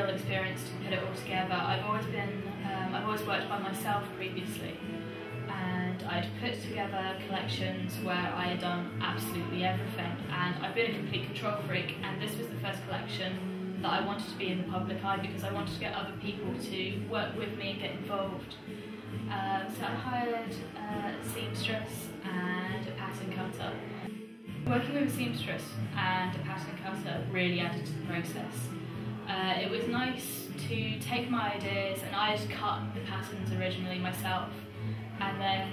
real experience to put it all together. I've always worked by myself previously, and I'd put together collections where I had done absolutely everything, and I've been a complete control freak, and this was the first collection that I wanted to be in the public eye because I wanted to get other people to work with me and get involved. So I hired a seamstress and a pattern cutter. Working with a seamstress and a pattern cutter really added to the process. It was nice to take my ideas, and I'd cut the patterns originally myself, and then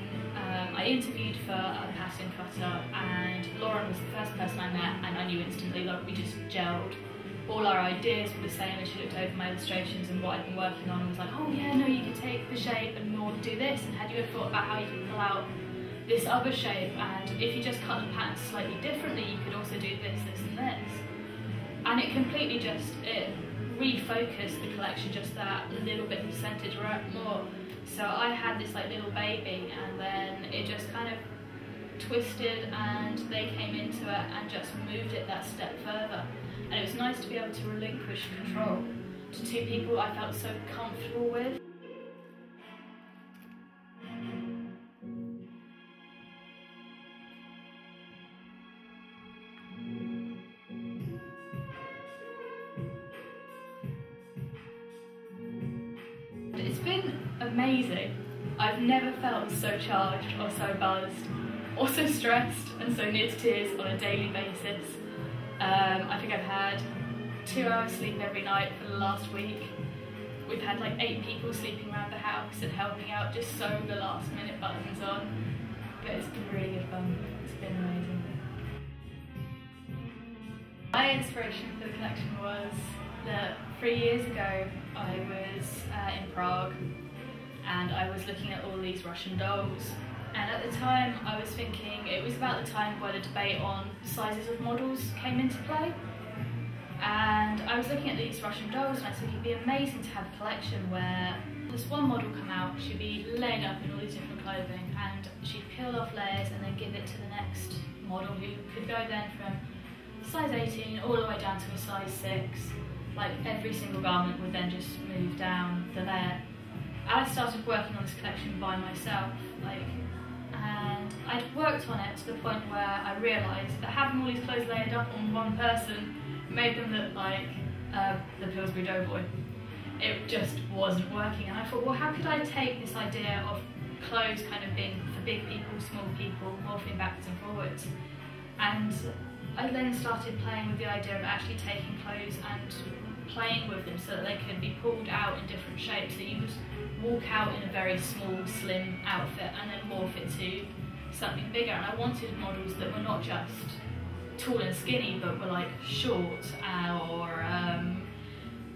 I interviewed for a pattern cutter, and Lauren was the first person I met, and I knew instantly that we just gelled. All our ideas were the same, and she looked over my illustrations and what I'd been working on and was like, oh yeah, no, you could take the shape and more do this, and had you ever thought about how you could pull out this other shape, and if you just cut the patterns slightly differently you could also do this, this and this. And it completely it refocused the collection just that little bit percentage more. So I had this like little baby, and then it just kind of twisted and they came into it and just moved it that step further. And it was nice to be able to relinquish control to two people I felt so comfortable with. It's been amazing. I've never felt so charged or so buzzed or so stressed and so near to tears on a daily basis. I think I've had 2 hours sleep every night for the last week. We've had like 8 people sleeping around the house and helping out just sewing the last minute buttons on. But it's been really good fun. It's been amazing. My inspiration for the collection was that 3 years ago I was in Prague, and I was looking at all these Russian dolls, and at the time I was thinking it was about the time where the debate on sizes of models came into play, and I was looking at these Russian dolls and I thought it'd be amazing to have a collection where this one model come out, she'd be laying up in all these different clothing, and she'd peel off layers and then give it to the next model, who could go then from size 18 all the way down to a size 6. Like every single garment would then just move down the layer. I started working on this collection by myself, and I'd worked on it to the point where I realised that having all these clothes layered up on one person made them look like the Pillsbury Doughboy. It just wasn't working, and I thought, well, how could I take this idea of clothes kind of being for big people, small people, morphing backwards and forwards, and I then started playing with the idea of actually taking clothes and playing with them so that they could be pulled out in different shapes, so you could walk out in a very small, slim outfit and then morph it to something bigger. And I wanted models that were not just tall and skinny, but were like short or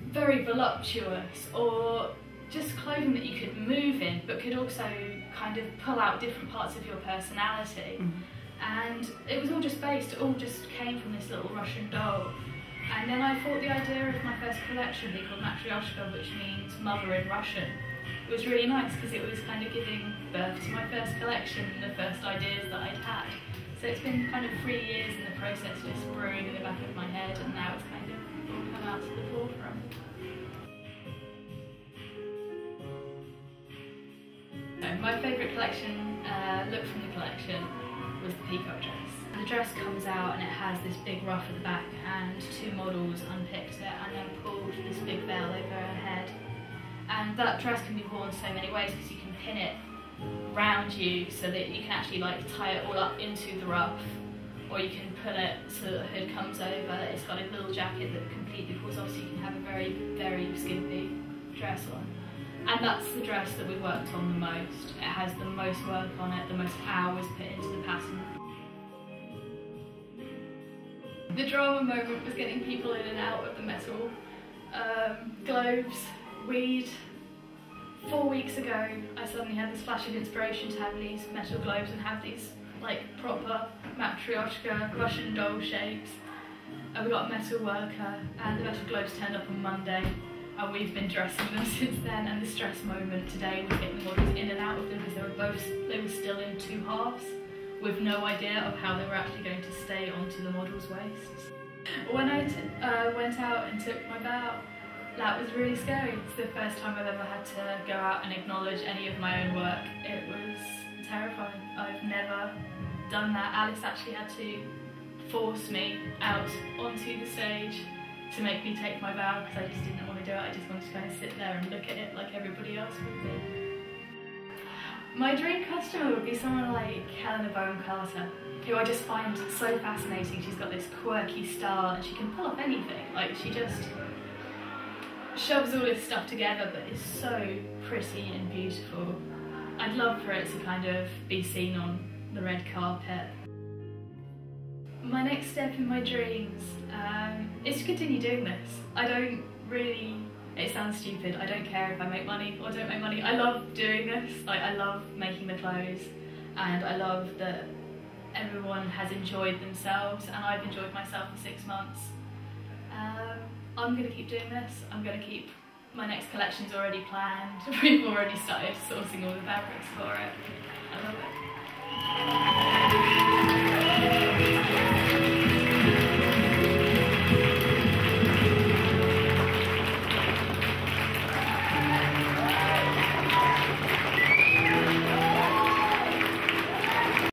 very voluptuous, or just clothing that you could move in but could also kind of pull out different parts of your personality. And it was all just came from this little Russian doll. And then I thought the idea of my first collection would be called Matryoshka, which means mother in Russian. It was really nice because it was kind of giving birth to my first collection and the first ideas that I'd had. So it's been kind of 3 years in the process, just brewing in the back of my head, and now it's kind of all come out to the forefront. My favourite collection, look from the collection, was the peacock dress. The dress comes out and it has this big ruff at the back, and 2 models unpicked it and then pulled this big veil over her head. And that dress can be worn so many ways because you can pin it round you so that you can actually like tie it all up into the ruff, or you can pull it so that the hood comes over. It's got a little jacket that completely pulls off, so you can have a very, very skimpy dress on. And that's the dress that we worked on the most. It has the most work on it, the most hours put into the pattern. The drama moment was getting people in and out of the metal globes. 4 weeks ago, I suddenly had this flash of inspiration to have these metal globes and have these like proper Matryoshka Russian doll shapes. And we got a metal worker, and the metal globes turned up on Monday, and we've been dressing them since then. And the stress moment today was getting the models in and out of them because they were still in 2 halves with no idea of how they were actually going to stay onto the model's waists. When I went out and took my bow, That was really scary. It's the first time I've ever had to go out and acknowledge any of my own work. It was terrifying. I've never done that. Alice actually had to force me out onto the stage to make me take my bow because I just didn't want to do it. I just wanted to kind of sit there and look at it like everybody else would do. My dream customer would be someone like Helena Bonham Carter, who I just find so fascinating. She's got this quirky style and she can pull off anything. Like, she just shoves all this stuff together, but it's so pretty and beautiful. I'd love for it to kind of be seen on the red carpet. My next step in my dreams is to continue doing this. I don't really, it sounds stupid, I don't care if I make money or don't make money. I love doing this. Like, I love making the clothes, and I love that everyone has enjoyed themselves, and I've enjoyed myself for 6 months. I'm going to keep doing this. I'm going to keep, my next collection's already planned. We've already started sourcing all the fabrics for it. I love it.